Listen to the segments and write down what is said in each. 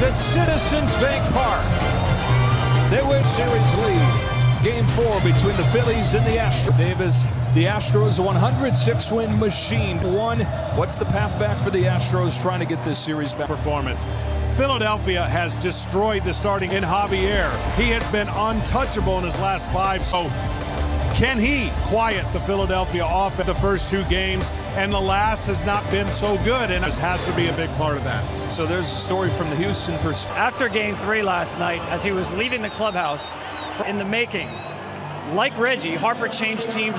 at Citizens Bank Park. They win series lead. Game 4 between the Phillies and the Astros. Davis, the Astros, a 106-win machine. What's the path back for the Astros trying to get this series back? Performance. Philadelphia has destroyed the starting in Javier. He has been untouchable in his last 5. So can he quiet the Philadelphia offense the first 2 games? And the last has not been so good, and it has to be a big part of that. So there's a story from the Houston perspective. After Game 3 last night, as he was leaving the clubhouse, in the making, like Reggie, Harper changed teams.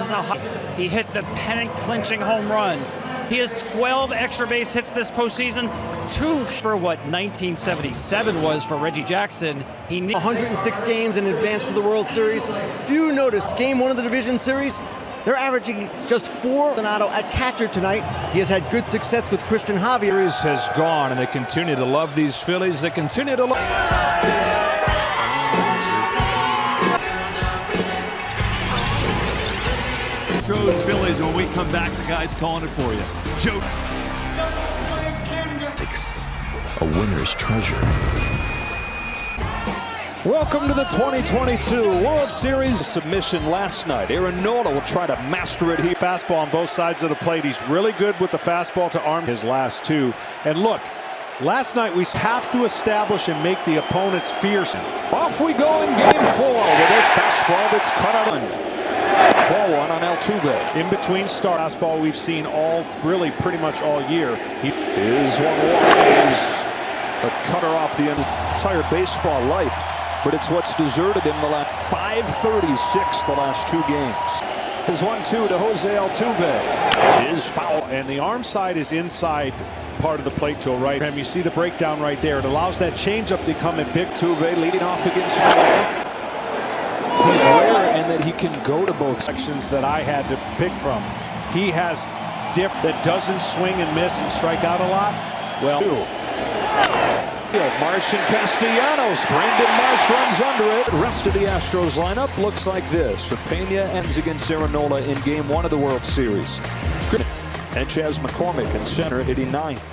He hit the pennant-clinching home run. He has 12 extra base hits this postseason, 2 for what 1977 was for Reggie Jackson. He 106 games in advance to the World Series. Few noticed Game 1 of the division series. They're averaging just 4. Donato at catcher tonight. He has had good success with Christian Javier. Has gone, and they continue to love these Phillies. They continue to love. Phillies, when we come back, the guy's calling it for you. Joe. A winner's treasure. Welcome to the 2022 World Series. Submission last night. Aaron Nola will try to master it here. Fastball on both sides of the plate. He's really good with the fastball to arm his last 2. And look, last night we have to establish and make the opponents fierce. Off we go in Game 4 with a fastball that's cut out. Ball 1 on Altuve. In between start fastball we've seen really pretty much all year. Here's 1-1. He's a cutter off the entire baseball life, but it's what's deserted him the last 536 the last 2 games. His 1-2 to Jose Altuve is foul, and the arm side is inside part of the plate to a right. You see the breakdown right there. It allows that changeup to come in big. Altuve leading off against Nola. He's rare in that he can go to both sections that I had to pick from. He has diff that doesn't swing and miss and strike out a lot. Well, Marsh and Castellanos. Brandon Marsh runs under it. The rest of the Astros lineup looks like this. For Pena ends against Aaron Nola in Game 1 of the World Series. And Chas McCormick in center hitting 9th.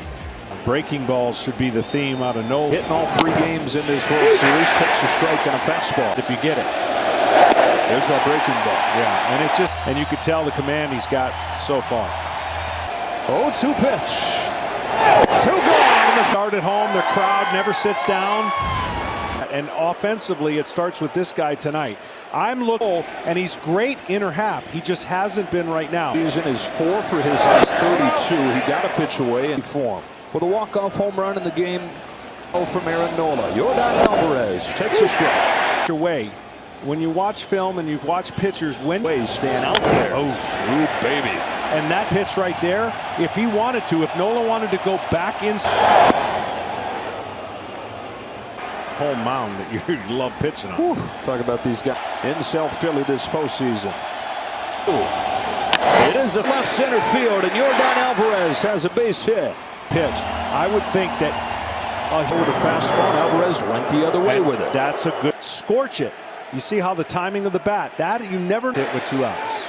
Breaking balls should be the theme out of Nola. Hitting all 3 games in this World Series. Takes a strike on a fastball. If you get it. There's that breaking ball. Yeah, and you could tell the command he's got so far. 0-2 pitch. 2 gone. The start at home, the crowd never sits down. And offensively, it starts with this guy tonight. I'm looking, and he's great inner half. He just hasn't been right now. He's in his 4 for his last 32. He got a pitch away in form. With a walk-off home run in the game from Aaron Nola. Yordan Alvarez takes a strike. Away. When you watch film and you've watched pitchers when ways stand out there. Oh, baby. And that pitch right there, if he wanted to, if Nola wanted to go back inside. Home mound that you love pitching on. Whew. Talk about these guys in South Philly this postseason. Ooh. It is a left center field, and Yordan Alvarez has a base hit. Pitch. I would think that with a fastball, Alvarez went the other way with it. That's a good scorch it. You see how the timing of the bat, that you never did with 2 outs.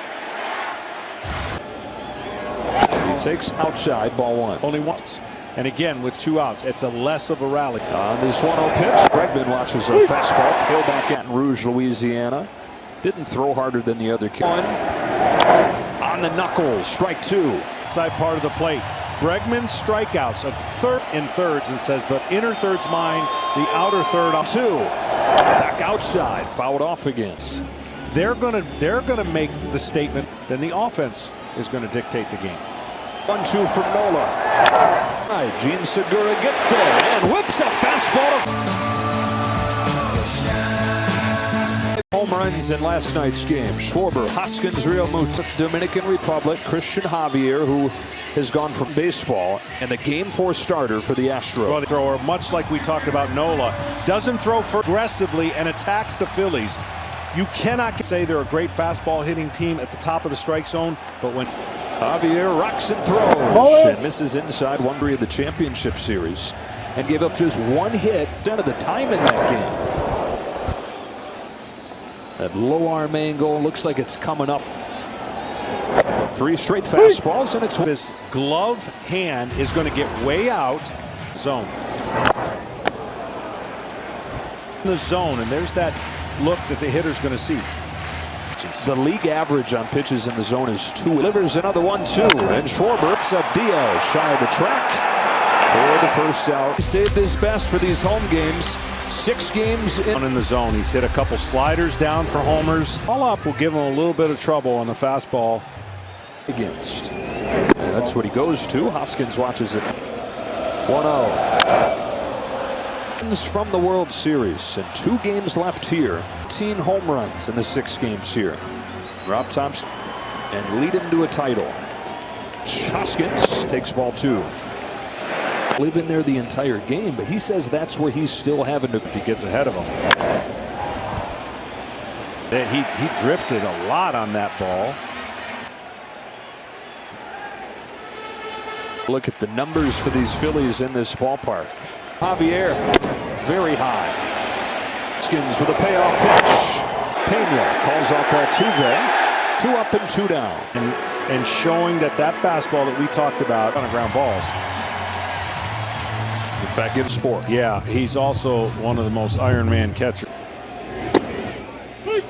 He takes outside, ball 1. Only once. And again, with 2 outs, it's a less of a rally. On this 1-0 pitch, Bregman watches a fastball, tailback at Rouge, Louisiana. Didn't throw harder than the other kid. 1 on the knuckles, strike 2. Side part of the plate. Bregman's strikeouts of third and thirds, and says the inner third's mine, the outer third on 2. Back outside, fouled off against. They're gonna make the statement. Then the offense is going to dictate the game. 1-2 from Nola. Gene Segura gets there and whips a fastball. Home runs in last night's game. Schwarber, Hoskins, Real Muto, Dominican Republic, Christian Javier, who has gone from baseball, and the Game 4 starter for the Astros. Well, the thrower, much like we talked about Nola, doesn't throw aggressively and attacks the Phillies. You cannot say they're a great fastball hitting team at the top of the strike zone, but when Javier rocks and throws and misses inside 1-3 of the championship series and gave up just 1 hit down to the time in that game. That low arm angle looks like it's coming up. 3 straight fastballs, and it's his glove hand is going to get way out zone. in the zone, and there's that look that the hitter's going to see. The league average on pitches in the zone is 2. Delivers another 1-2, and Schwarber hits up Dio shy of the track for the first out. He saved his best for these home games. 6 games in the zone. He's hit a couple sliders down for homers. All up will give him a little bit of trouble on the fastball. Against. And that's what he goes to. Hoskins watches it. 1-0. From the World Series, and 2 games left here. 18 home runs in the 6 games here. Rob Thompson and lead him to a title. Hoskins takes ball 2. Live in there the entire game, but he says that's where he's still having to. If he gets ahead of him. He drifted a lot on that ball. Look at the numbers for these Phillies in this ballpark. Javier, very high. Skins with a payoff pitch. Pena calls off Altuve. 2 up and 2 down. And showing that fastball that we talked about on the ground balls. In fact, gives sport. Yeah, he's also one of the most Iron Man catchers.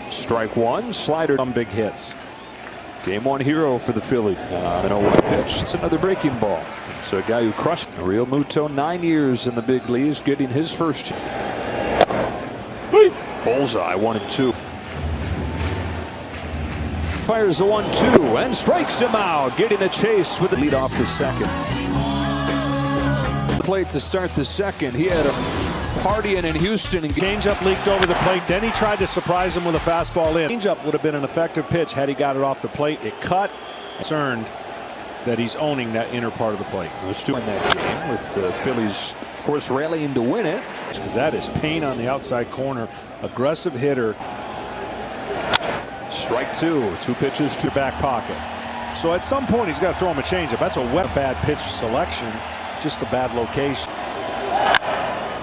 Strike 1, slider. Some big hits. Game 1 hero for the Phillies. An 0-1 pitch. It's another breaking ball. So a guy who crushed Real Muto, 9 years in the big leagues, getting his first. Bullseye, 1-2. Fires a 1-2 and strikes him out, getting a chase with the lead off the second. Plate to start the second. He had a partying in Houston. And changeup leaked over the plate. Then he tried to surprise him with a fastball in. Changeup would have been an effective pitch had he got it off the plate. It cut. Concerned that he's owning that inner part of the plate. Was doing that game with the Phillies, of course, rallying to win it. Because that is Payne on the outside corner. Aggressive hitter. Strike 2. 2 pitches to back pocket. So at some point he's got to throw him a changeup. That's a bad pitch selection. Just a bad location.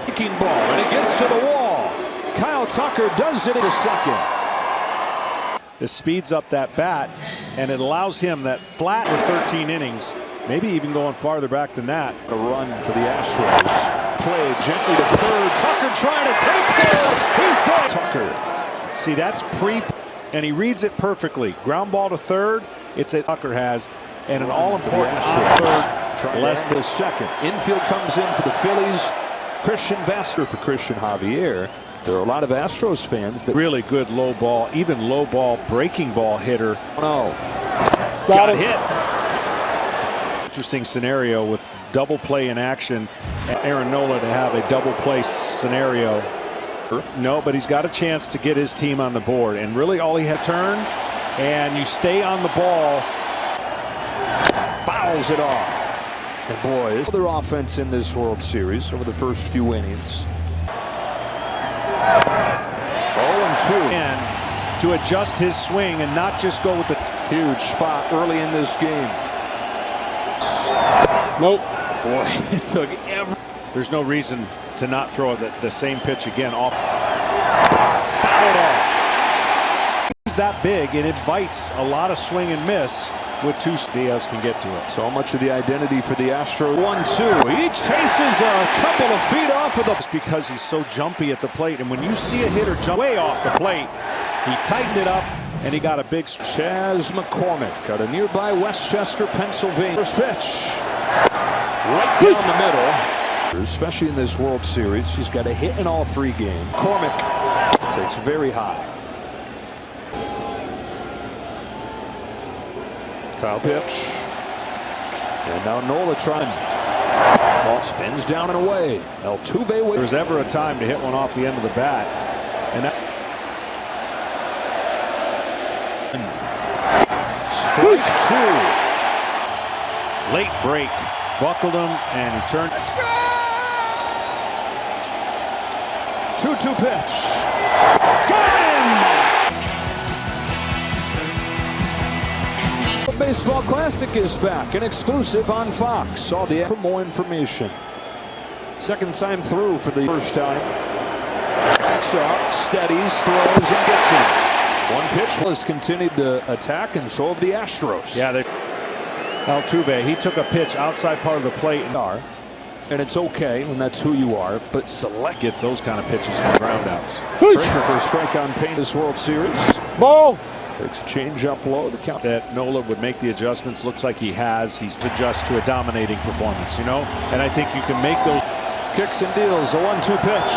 Breaking ball, and it gets to the wall. Kyle Tucker does it in a second. This speeds up that bat, and it allows him that flat for 13 innings, maybe even going farther back than that. A run for the Astros. Play gently to third. Tucker trying to take third. He's there. Tucker. See, that's and he reads it perfectly. Ground ball to third. It's a Tucker has, and an all-important third. Less than a second. Infield comes in for the Phillies. Christian Vasquez for Christian Javier. There are a lot of Astros fans that really good low ball, even low ball breaking ball hitter. No, got hit. Interesting scenario with double play in action. Aaron Nola to have a double play scenario. No, but he's got a chance to get his team on the board, and really all he had turn, and you stay on the ball. Fouls it off. And boy, is their offense in this World Series over the first few innings. 0-2. And to adjust his swing and not just go with the huge spot early in this game. Nope. Boy, it took every. There's no reason to not throw the same pitch again off. Fouled off. He's that big, and it invites a lot of swing and miss. With 2, Diaz can get to it. So much of the identity for the Astros. 1-2. He chases a couple of feet off of the. It's because he's so jumpy at the plate, and when you see a hitter jump way off the plate, he tightened it up and he got a big. Chas McCormick out of nearby Westchester, Pennsylvania. First pitch, right down the middle. Especially in this World Series, he's got a hit in all 3 games. McCormick takes very high. Kyle pitch. And now Nola trying. Ball spins down and away. Altuve. If there's ever a time to hit one off the end of the bat. And that. Strike 2. Late break. Buckled him and he turned. 2-2 pitch. Got him! Baseball Classic is back, an exclusive on Fox. All the for more information. Second time through for the first time. Backs up, steadies, throws, and gets him. One pitch has continued to attack, and so have the Astros. Yeah, Altuve, he took a pitch outside part of the plate. And it's okay when that's who you are, but select Gets those kind of pitches from groundouts. breaker for a strike on Payne this World Series. Ball. Takes a change up low. The count. That Nola would make the adjustments. Looks like he has. He's to adjust to a dominating performance, you know? And I think you can make those. Kicks and deals. A 1-2 pitch.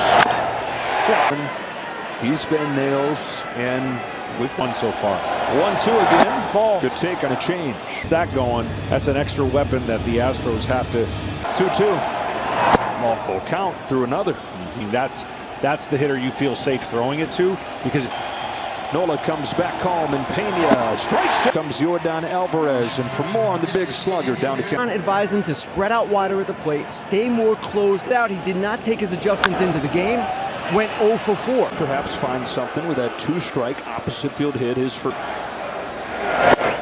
Yeah. He's been nails, and we've One so far. 1-2 again. Ball. Good take on a change. That going. That's an extra weapon that the Astros have to. 2-2. Ball full count through another. That's the hitter you feel safe throwing it to, because Nola comes back calm, and Pena strikes it. Comes Yordan Alvarez, and for more on the big slugger down to count. Advised him to spread out wider at the plate, stay more closed out. He did not take his adjustments into the game. Went 0 for 4. Perhaps find something with that 2-strike opposite field hit. His for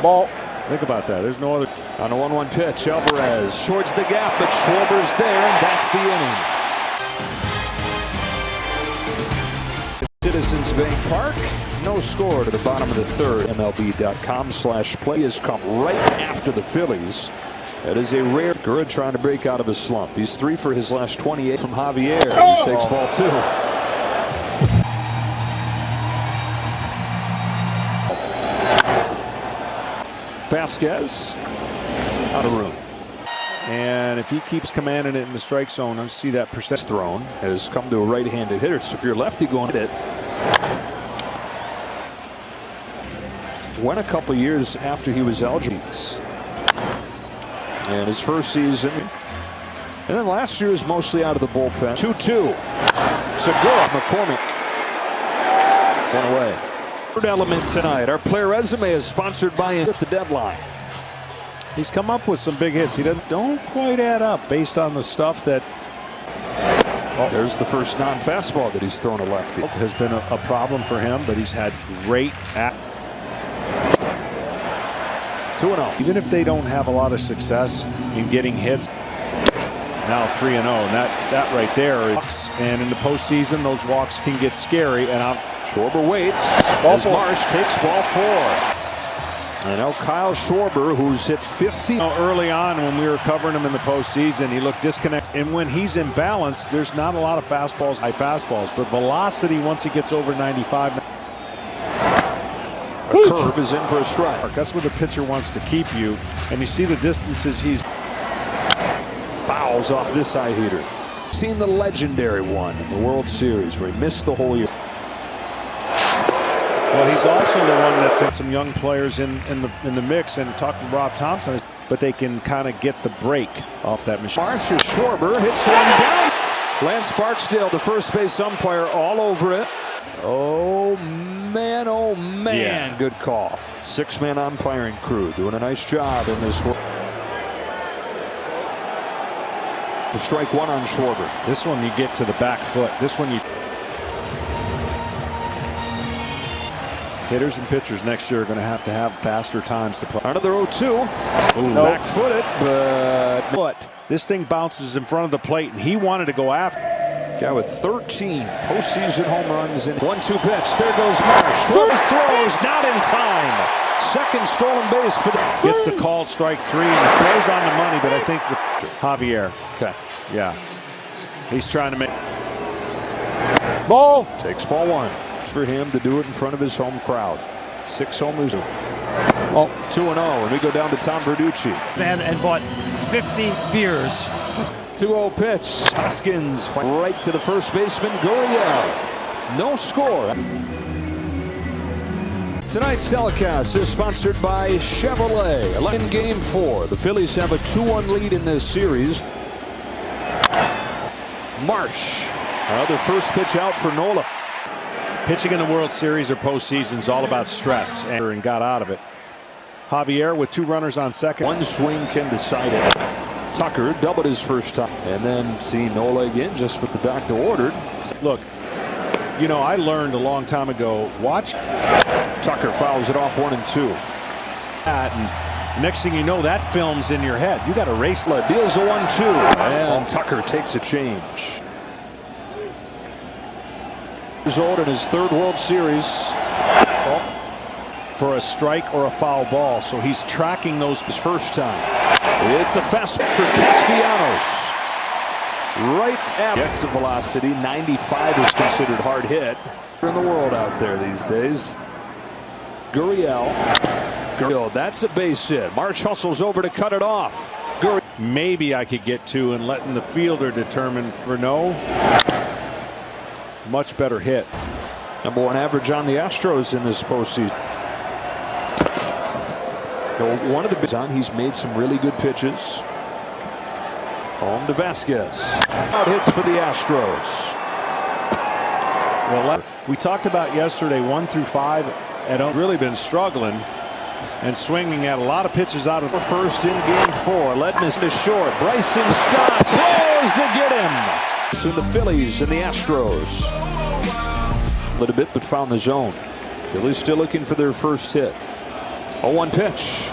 Ball. think about that. There's no other. on a 1-1 pitch. Alvarez shorts the gap, but Schwarber's there, and that's the inning. Citizens Bank Park. No score to the bottom of the third. MLB.com/play has come right after the Phillies. That is a rare. Gura trying to break out of his slump. He's 3 for his last 28 from Javier. He takes ball 2. Vasquez out of room. And if he keeps commanding it in the strike zone, I see that percent Thrown has come to a right-handed hitter. So if you're lefty going at it. Went a couple years after he was eligible. And his first season. And then last year was mostly out of the bullpen. 2-2. Segura. McCormick. One away. Third element tonight. Our player resume is sponsored by him at the deadline. He's come up with some big hits. He don't quite add up based on the stuff that. There's the first non-fastball that he's thrown a lefty. Has been a problem for him, but he's had great. 2-0. Even if they don't have a lot of success in getting hits. Now 3-0, and that right there is. And in the postseason, those walks can get scary. And Schwarber waits as Marsh takes ball 4. And now Kyle Schwarber, who's hit 50. Early on, when we were covering him in the postseason, he looked disconnected. And when he's in balance, there's not a lot of fastballs, high fastballs, but velocity once he gets over 95. A curve is in for a strike. That's where the pitcher wants to keep you, and you see the distances he's. Fouls off this eye heater. Seen the legendary one in the World Series where he missed the whole year. Well, he's also the one that's in some young players in the mix, and talking to Rob Thompson, but they can kind of get the break off that machine. Marsh is Schwarber, hits one down. Lance Barksdale, the first base umpire, all over it. Oh man, yeah. Good call. 6-man umpiring crew doing a nice job in this one. For strike 1 on Schwarber. This one you get to the back foot. This one you. Hitters and pitchers next year are going to have faster times to play. Another 0-2. Back footed, but this thing bounces in front of the plate, and he wanted to go after. Guy with 13 postseason home runs in 1-2 pitch. There goes Marsh. Schwarber throws not in time. Second stolen base for the. Gets the called strike 3 and throws on the money, but I think Javier. Okay. Yeah. He's trying to make. Ball. Takes ball 1. For him to do it in front of his home crowd. 6 homers. 2-0, and we go down to Tom Verducci. And bought 50 beers. 2-0 pitch. Hoskins right to the first baseman, Gurriel. No score. Tonight's telecast is sponsored by Chevrolet. In Game 4, the Phillies have a 2-1 lead in this series. Marsh, another first pitch out for Nola. Pitching in the World Series or postseason is all about stress, and got out of it. Javier with 2 runners on second. One swing can decide it. Tucker doubled his first time. And then see Nola again, just what the doctor ordered. Look, you know, I learned a long time ago, watch. Tucker fouls it off 1 and 2. And next thing you know, that film's in your head. You got to race. Deals a 1-2. And Tucker takes a change. Years old in his 3rd World Series. For a strike or a foul ball, so he's tracking those. His first time. It's a fastball for Castellanos. right at exit velocity. 95 is considered hard hit in the world out there these days. Gurriel, that's a base hit. Marsh hustles over to cut it off. Maybe I could get to and letting the fielder determine. Renault, much better hit. #1 average on the Astros in this postseason. So one of the bigs on, he's made some really good pitches. Home to Vasquez. Out hits for the Astros. Well, we talked about yesterday 1 through 5 had really been struggling and swinging at a lot of pitches out of the first in game 4. Ledman is short. Bryson stops. Throws to get him. Between the Phillies and the Astros. A little bit, but found the zone. Phillies still looking for their first hit. 0-1 pitch.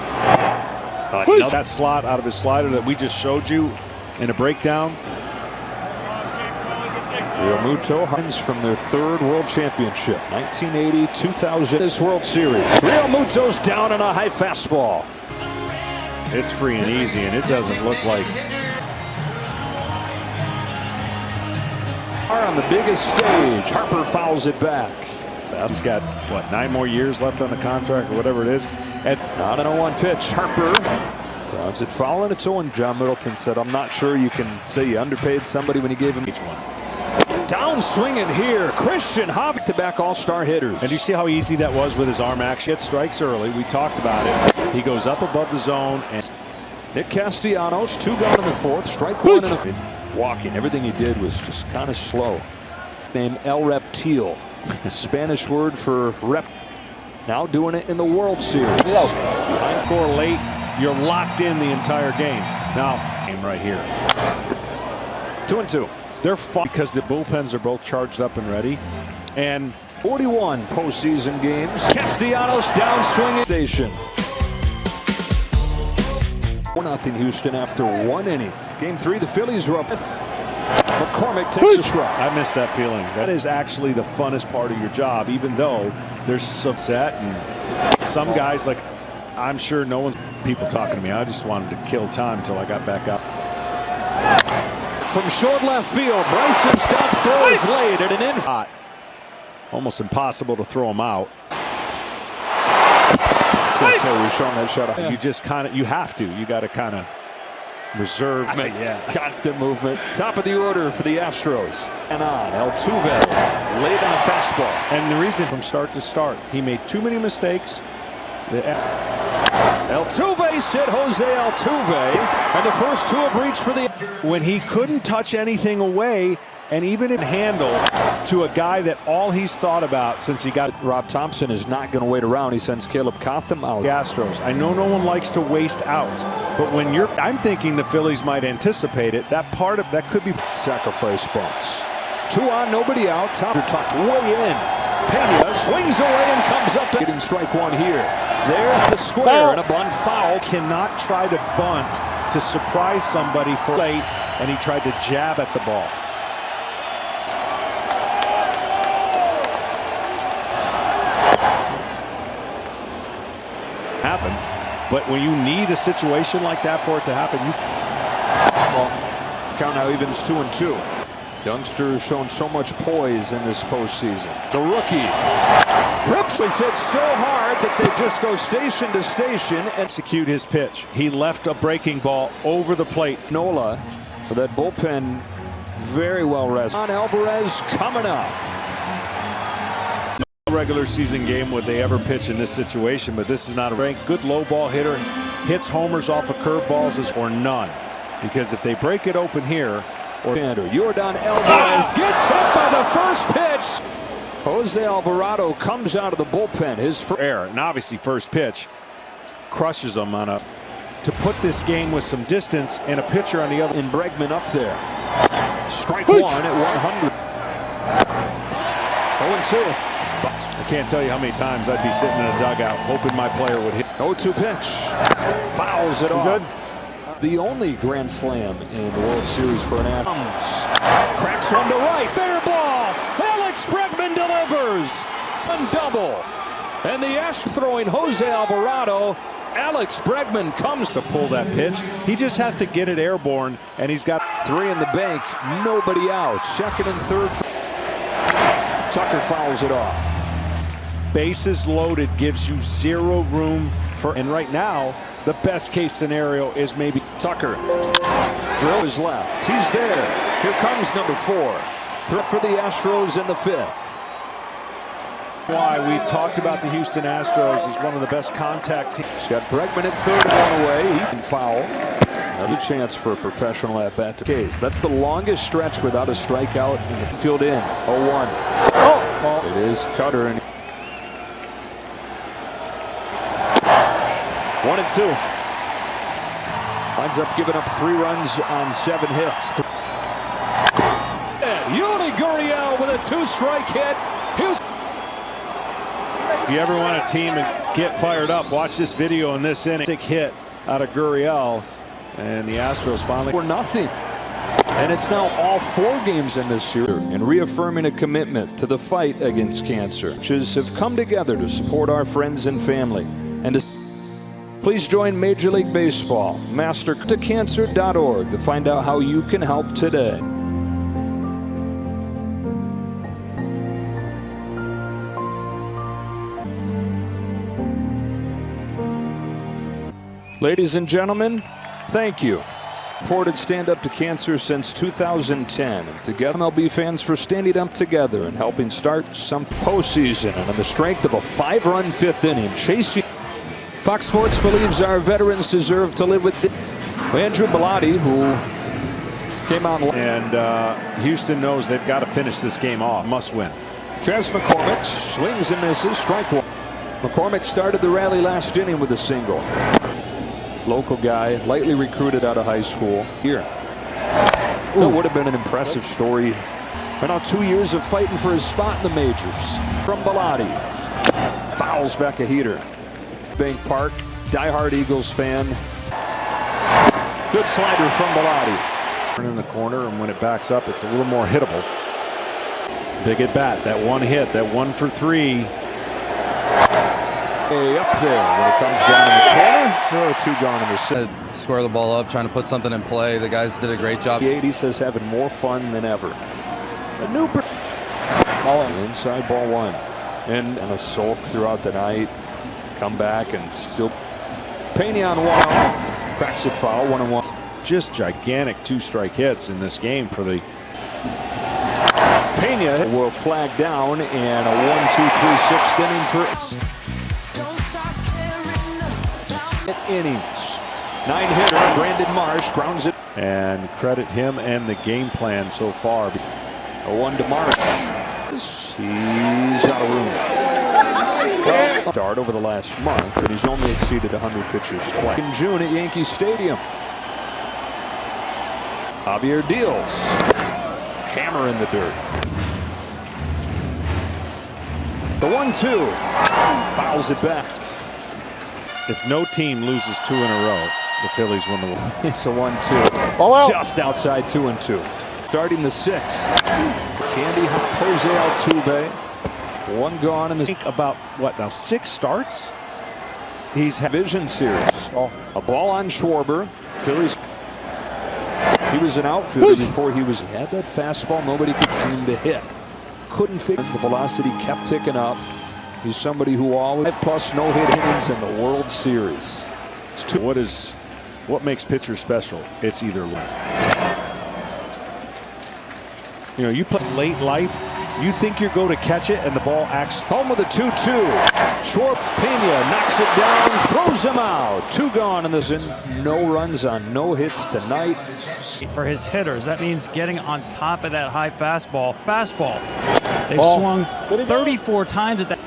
That slot out of his slider that we just showed you in a breakdown. Realmuto wins from their 3rd World Championship, 1980-2000. This World Series. Realmuto's down on a high fastball. It's free and easy, and it doesn't look like. On the biggest stage, Harper fouls it back. He's got, what, 9 more years left on the contract or whatever it is. It's not an 0-1 pitch. Harper grounds it foul, and it's 0. John Middleton said, I'm not sure you can say you underpaid somebody when you gave him each one. Down swinging here. Christian Javier to back all-star hitters. And you see how easy that was with his arm action. Gets strikes early. We talked about it. He goes up above the zone. And Nick Castellanos, 2 gone in the 4th. Strike 1 in the 5th. Walking. Everything he did was just kind of slow. Named El Reptil. A Spanish word for rep. Now doing it in the World Series. Behind 4 late. You're locked in the entire game. Now, game right here. 2-2. They're fun because the bullpens are both charged up and ready. And 41 postseason games. Castellanos down swinging station. 1-0 Houston after 1 inning. Game 3, the Phillies were up. McCormick takes a strike. I miss that feeling. That is actually the funnest part of your job, even though there's some set and some guys, like, I'm sure no one's people talking to me. I just wanted to kill time until I got back up. From short left field, Bryson Stott's throw is laid at an in. Almost impossible to throw him out. I was going to say, we're showing that shut off. You just kind of, you have to. You got to kind of reserve. Constant movement. Top of the order for the Astros. And on, Altuve laid on a fastball. And the reason from start to start, he made too many mistakes. Altuve's hit Jose Altuve, and the first 2 have reached for the. When he couldn't touch anything away, and even in handle to a guy that all he's thought about since he got. Rob Thompson is not going to wait around. He sends Caleb Cotham out. The Astros. I know no one likes to waste outs, but when you're, I'm thinking the Phillies might anticipate it. That part of that could be sacrifice bunts. 2 on, nobody out. Thompson tucked way in. Pena swings away and comes up. Getting strike 1 here. There's the square and a bunt foul. Cannot try to bunt to surprise somebody for late, and he tried to jab at the ball. Happen, but when you need a situation like that for it to happen, count now evens 2-2. Youngsters shown so much poise in this postseason. The rookie Rips was hit so hard that they just go station to station and execute his pitch. He left a breaking ball over the plate. Nola for that bullpen very well rested. On Alvarez coming up. No regular season game would they ever pitch in this situation, but this is not a ranked good low ball hitter. Hits homers off of curveballs or none, because if they break it open here. Yordan Alvarez gets hit by the first pitch. Jose Alvarado comes out of the bullpen. His first error, and obviously first pitch crushes him on a. To put this game with some distance and a pitcher on the other. In Bregman up there. Strike 1 at 100. 0-2. I can't tell you how many times I'd be sitting in a dugout hoping my player would hit. 0-2 pitch. Fouls it off. The only grand slam in the World Series for an Astros. Cracks one to right. Fair ball. Alex Bregman delivers. It's a double. And the Astros throwing Jose Alvarado Alex Bregman comes to pull that pitch. He just has to get it airborne, and he's got 3 in the bank. Nobody out. Second and third. Tucker fouls it off. bases loaded, gives you zero room for, and right now, the best case scenario is maybe Tucker. Drill is left. He's there. Here comes number 4. Threat for the Astros in the 5th. Why we've talked about the Houston Astros as one of the best contact teams. He's got Bregman at third and one away. He can foul. Another chance for a professional at bat. Case. That's the longest stretch without a strikeout in the field in. 0-1. Oh, it is Cutter. And 1-2. Winds up giving up 3 runs on 7 hits. Yuli Gurriel with a 2-strike hit. If you ever want a team to get fired up, watch this video in this inning. Sick hit out of Gurriel, and the Astros finally for nothing. And it's now all 4 games in this series, and reaffirming a commitment to the fight against cancer. Churches have come together to support our friends and family. And please join Major League Baseball, mastertocancer.org, to find out how you can help today. Ladies and gentlemen, thank you. Supported Stand Up to Cancer since 2010. And together, MLB fans for standing up together and helping start some postseason. And on the strength of a 5-run 5th inning, chasing. Fox Sports believes our veterans deserve to live with Andrew Bellotti, who came on. And Houston knows they've got to finish this game off. Must win. Chas McCormick swings and misses. Strike 1. McCormick started the rally last inning with a single. Local guy, lightly recruited out of high school. Here. That would have been an impressive story. But now 2 years of fighting for his spot in the majors. From Bellotti. Fouls back a heater. Bank Park, diehard Eagles fan. Good slider from Bellotti. Turn in the corner, and when it backs up, it's a little more hittable. Big at bat, that one hit, that 1 for 3. Up there when it comes down in the corner. There are 2 gone in the set. Square the ball up, trying to put something in play. The guys did a great job. The 80 says having more fun than ever. A new ball inside ball 1. And a sulk throughout the night. Come back and still Pena on 1. Cracks it foul. 1-1. Just gigantic 2-strike hits in this game for the Pena will flag down, and a 1-2-3-6th inning for innings. 9-hitter Brandon Marsh grounds it. And credit him and the game plan so far. A 1 to Marsh. He's out of room. Start over the last month, and he's only exceeded 100 pitchers twice. In June at Yankee Stadium. Javier deals. Hammer in the dirt. The 1-2. Fouls it back. If no team loses 2 in a row, the Phillies win the one. It's a 1-2. Oh, just outside 2-2. Starting the 6th. Candy Hop Jose Altuve. 1 gone in the. Think about what now? 6 starts. He's Division Series. A ball on Schwarber. Phillies. He was an outfielder before he had that fastball nobody could seem to hit. Couldn't figure. The velocity kept ticking up. He's somebody who always 5+ no-hit innings in the World Series. What makes pitchers special? It's either you play late life. You think you're going to catch it, and the ball acts. Home with a 2-2. Schwarber Pena knocks it down, throws him out. 2 gone in this. No runs on no hits tonight. For his hitters, that means getting on top of that high fastball. They've swung 34 times at that.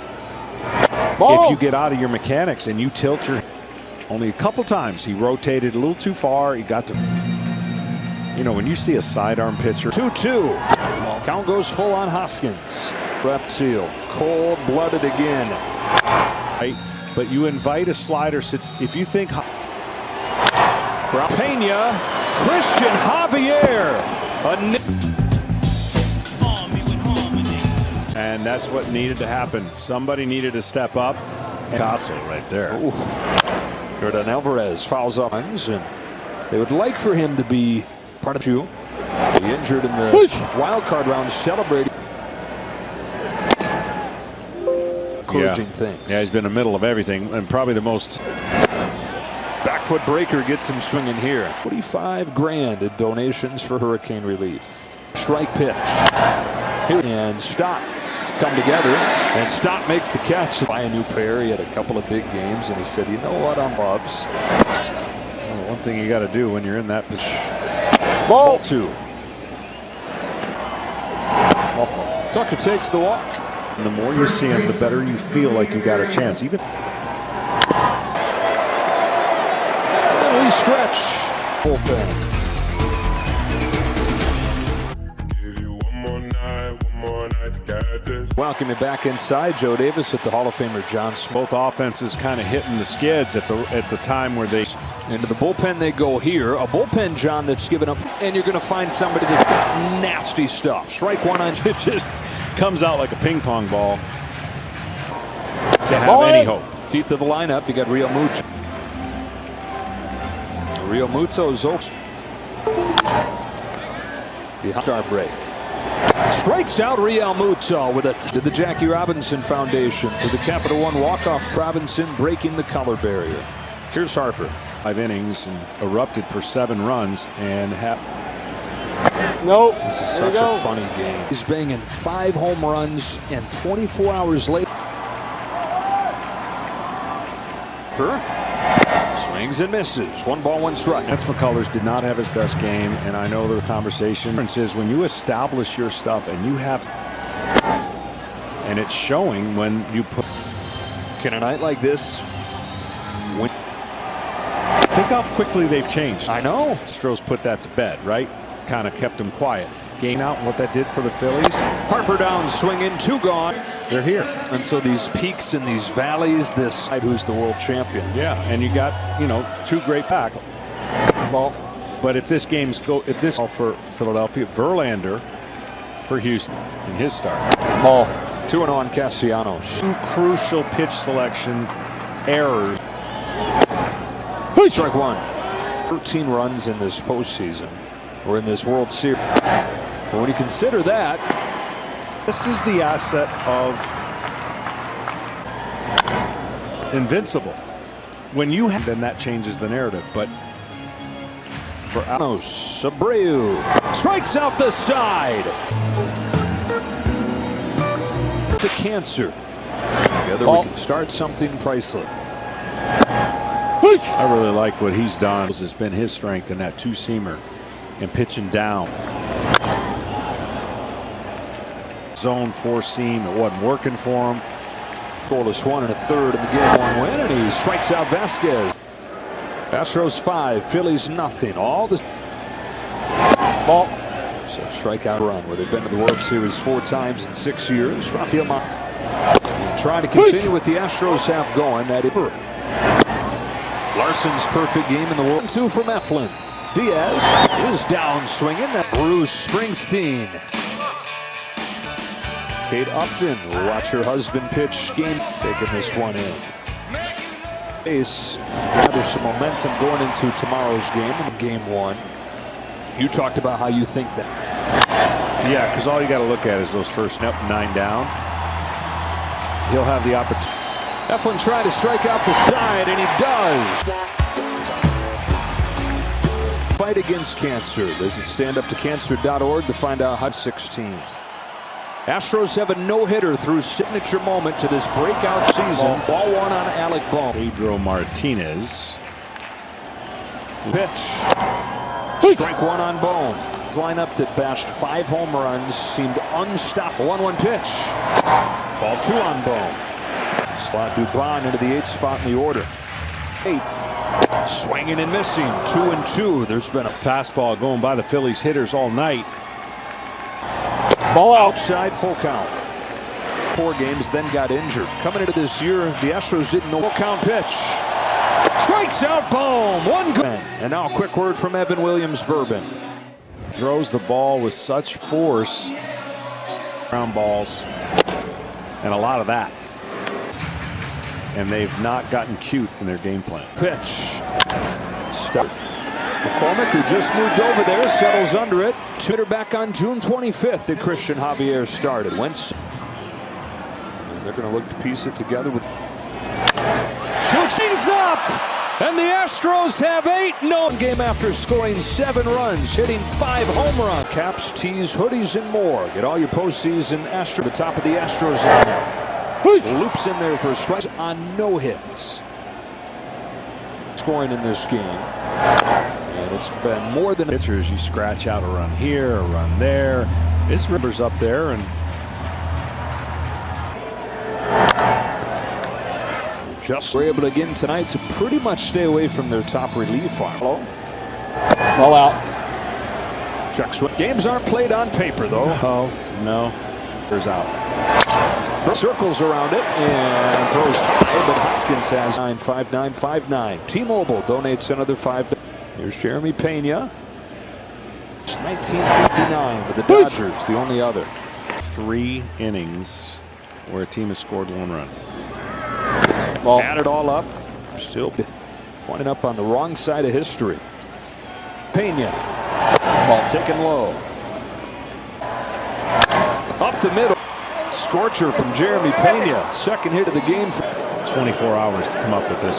If you get out of your mechanics and you tilt your. Only a couple times he rotated a little too far. He got to. When you see a sidearm pitcher. 2-2. Count goes full on Hoskins. Reptile. Cold-blooded again. Right, but you invite a slider. If you think. Pena. Christian Javier. And that's what needed to happen. Somebody needed to step up. And Picasso right there. Ooh. Jordan Alvarez fouls off, and they would like for him to be part of the shoe. He injured in the wild card round, celebrating. Encouraging things. Yeah, he's been in the middle of everything, and probably the most. Back foot breaker gets him swinging here. $25,000 in donations for hurricane relief. Strike pitch. Here and Stott come together, and Stott makes the catch. Buy a new pair. He had a couple of big games, and he said, "You know what? I'm Bubs." Well, one thing you got to do when you're in that position. Ball 2. Tucker takes the walk. And the more you see him, the better you feel like you got a chance. Even. And we stretch. Bullpen. Welcome you back inside. Joe Davis with the Hall of Famer John Smith. Both offenses kind of hitting the skids at the time where they. Into the bullpen they go here. A bullpen, John, that's given up. And you're going to find somebody that's got nasty stuff. Strike one on. It just comes out like a ping pong ball to have any hope. Teeth of the lineup, you got Real Muto. Real Muto's over. The start break. Strikes out Real Muto with a to the Jackie Robinson Foundation to the Capital One walk-off. Robinson breaking the color barrier. Here's Harper. 5 innings and erupted for 7 runs and Nope. This is such a funny game. He's banging 5 home runs, and 24 hours later, swings and misses. 1 ball, 1 strike. Lance McCullers did not have his best game, and I know the conversation is when you establish your stuff and you have, and it's showing when you put. Can a night like this win? Think how quickly they've changed. I know. Astros put that to bed, right? Kind of kept them quiet. Gain out what that did for the Phillies. Harper down, swinging, 2 gone. They're here. And so these peaks and these valleys, this who's the world champion. Yeah, and you got, 2 great back. Ball. But if this game's if this for Philadelphia, Verlander for Houston in his start. Ball. 2-0 on Castellanos. Crucial pitch selection errors. Strike 1. 13 runs in this postseason. Or in this World Series. But when you consider that, this is the asset of invincible. When you have, then that changes the narrative. But for Abreu strikes out the side. The cancer. Together we can start something priceless. I really like what he's done. It's been his strength in that 2-seamer. And pitching down. Zone 4-seam, it wasn't working for him. Scoreless 1 1/3 in the game 1 win, and he strikes out Vasquez. Astros 5, Phillies nothing. All this ball. So strikeout run where they've been to the World Series 4 times in 6 years. Rafael trying to continue what the Astros have going. That ever. Larson's perfect game in the World. 2 from Eflin. Diaz is down swinging. That Bruce Springsteen. Kate Upton will watch her husband pitch game, taking this one in. Base, gather some momentum going into tomorrow's game, in game 1. You talked about how you think that. Yeah, because all you got to look at is those first 9 down. He'll have the opportunity. Eflin trying to strike out the side, and he does. Fight against cancer. Visit standuptocancer.org to find out how. 16. Astros have a no-hitter through signature moment to this breakout season. Ball 1 on Alec Bohm. Pedro Martinez. Pitch. Strike 1 on Bohm. His lineup that bashed 5 home runs seemed unstoppable. 1-1 pitch. Ball 2 on Bohm. Slot Dubon into the 8th spot in the order. 8th. Swinging and missing. 2-2. There's been a fastball going by the Phillies hitters all night. Ball outside, full count. 4 games, then got injured. Coming into this year, the Astros didn't know. Full count pitch. Strikes out Bohm. 1 good. And now a quick word from Evan Williams-Bourbon. Throws the ball with such force. Ground balls. And a lot of that. and they've not gotten cute in their game plan. Pitch. Step. McCormick, who just moved over there, settles under it. Twitter back on June 25th that Christian Javier started. Wentz. And they're going to look to piece it together with. Shoots things up! And the Astros have 8-0 game after scoring 7 runs, hitting 5 home runs. Caps, tees, hoodies, and more. Get all your postseason Astros. The top of the Astros lineup. Loops in there for a strike on no hits. Scoring in this game. And it's been more than pitchers. You scratch out a run here, a run there. This Rivers up there, and just were able again tonight to pretty much stay away from their top relief arm. Ball out. Checks what games aren't played on paper though. oh no, there's out. Circles around it and throws high, but Hoskins has 95959. T-Mobile donates another 5. Here's Jeremy Pena. It's 1959 with the Dodgers, the only other. 3 innings where a team has scored 1 run. Ball. Add it all up. Still winding up on the wrong side of history. Pena. Ball taken low. Up the middle. Scorcher from Jeremy Pena. Second hit of the game. 24 hours to come up with this.